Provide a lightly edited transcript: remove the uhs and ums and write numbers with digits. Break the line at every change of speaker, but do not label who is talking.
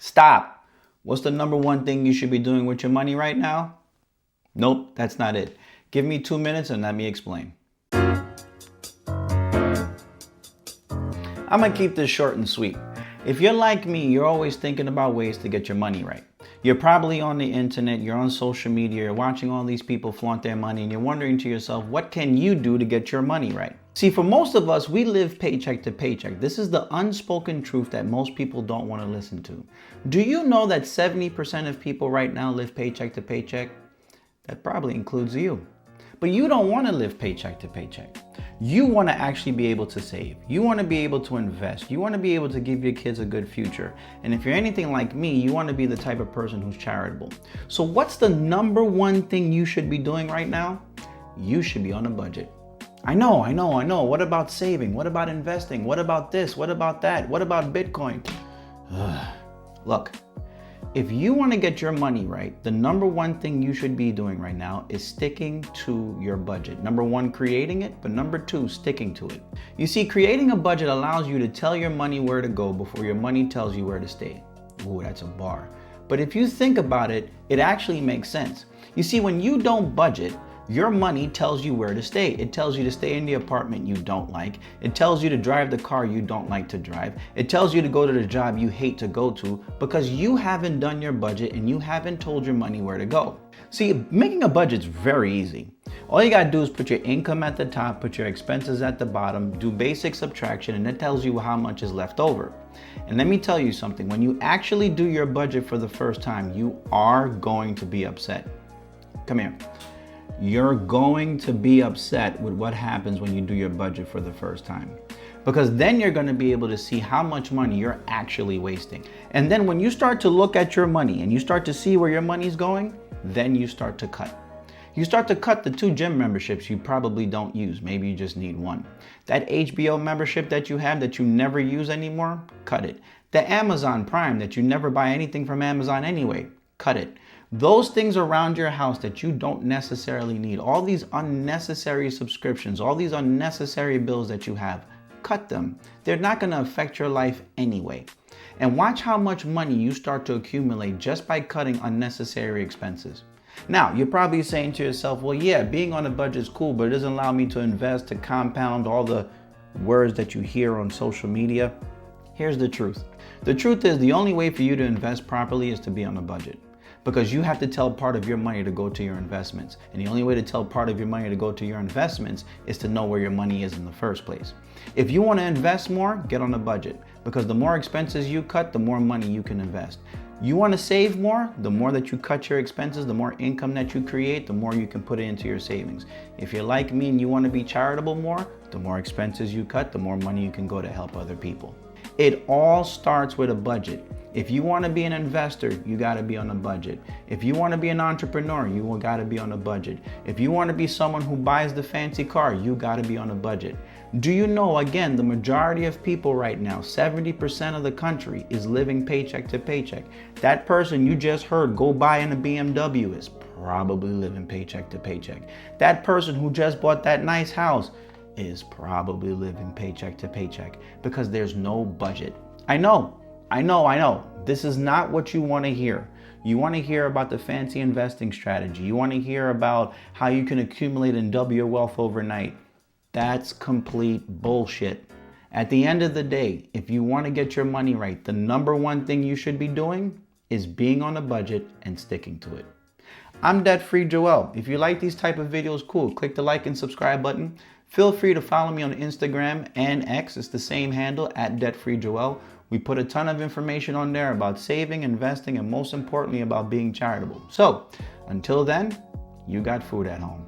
Stop. What's the number one thing you should be doing with your money right now? Nope, that's not it. Give me 2 minutes and let me explain. I'm gonna keep this short and sweet. If you're like me, you're always thinking about ways to get your money right. You're probably on the internet, you're on social media, you're watching all these people flaunt their money, and you're wondering to yourself, what can you do to get your money right? See, for most of us, we live paycheck to paycheck. This is the unspoken truth that most people don't want to listen to. Do you know that 70% of people right now live paycheck to paycheck? That probably includes you. But you don't want to live paycheck to paycheck. You want to actually be able to save. You want to be able to invest. You want to be able to give your kids a good future. And if you're anything like me, you want to be the type of person who's charitable. So what's the number one thing you should be doing right now? You should be on a budget. I know. What about saving? What about investing? What about this? What about that? What about Bitcoin? Look. If you want to get your money right, the number one thing you should be doing right now is sticking to your budget. Number one, creating it, but number two, sticking to it. You see, creating a budget allows you to tell your money where to go before your money tells you where to stay. Ooh, that's a bar. But if you think about it, it actually makes sense. You see, when you don't budget, your money tells you where to stay. It tells you to stay in the apartment you don't like. It tells you to drive the car you don't like to drive. It tells you to go to the job you hate to go to because you haven't done your budget and you haven't told your money where to go. See, making a budget's very easy. All you gotta do is put your income at the top, put your expenses at the bottom, do basic subtraction, and it tells you how much is left over. And let me tell you something, when you actually do your budget for the first time, you are going to be upset. Come here. You're going to be upset with what happens when you do your budget for the first time. Because then you're going to be able to see how much money you're actually wasting. And then when you start to look at your money and you start to see where your money's going, then you start to cut. You start to cut the 2 gym memberships you probably don't use. Maybe you just need 1. That HBO membership that you have that you never use anymore, cut it. The Amazon Prime that you never buy anything from Amazon anyway, cut it. Those things around your house that you don't necessarily need, all these unnecessary subscriptions, all these unnecessary bills that you have, cut them. They're not going to affect your life anyway. And watch how much money you start to accumulate just by cutting unnecessary expenses. Now, you're probably saying to yourself, well, yeah, being on a budget is cool, but it doesn't allow me to invest, to compound all the words that you hear on social media. Here's the truth. The truth is the only way for you to invest properly is to be on a budget. Because you have to tell part of your money to go to your investments. And the only way to tell part of your money to go to your investments is to know where your money is in the first place. If you want to invest more, get on a budget. Because the more expenses you cut, the more money you can invest. You want to save more, the more that you cut your expenses, the more income that you create, the more you can put it into your savings. If you're like me and you want to be charitable more, the more expenses you cut, the more money you can go to help other people. It all starts with a budget. If you want to be an investor, you got to be on a budget. If you want to be an entrepreneur, you got to be on a budget. If you want to be someone who buys the fancy car, you got to be on a budget. Do you know, again, the majority of people right now, 70% of the country is living paycheck to paycheck. That person you just heard go buy in a BMW is probably living paycheck to paycheck. That person who just bought that nice house is probably living paycheck to paycheck because there's no budget. I know. This is not what you want to hear. You want to hear about the fancy investing strategy. You want to hear about how you can accumulate and double your wealth overnight. That's complete bullshit. At the end of the day, if you want to get your money right, the number one thing you should be doing is being on a budget and sticking to it. I'm Debt-Free Joel. If you like these type of videos, cool. Click the like and subscribe button. Feel free to follow me on Instagram and X. It's the same handle, @DebtFreeJoel. We put a ton of information on there about saving, investing, and most importantly about being charitable. So, until then, you got food at home.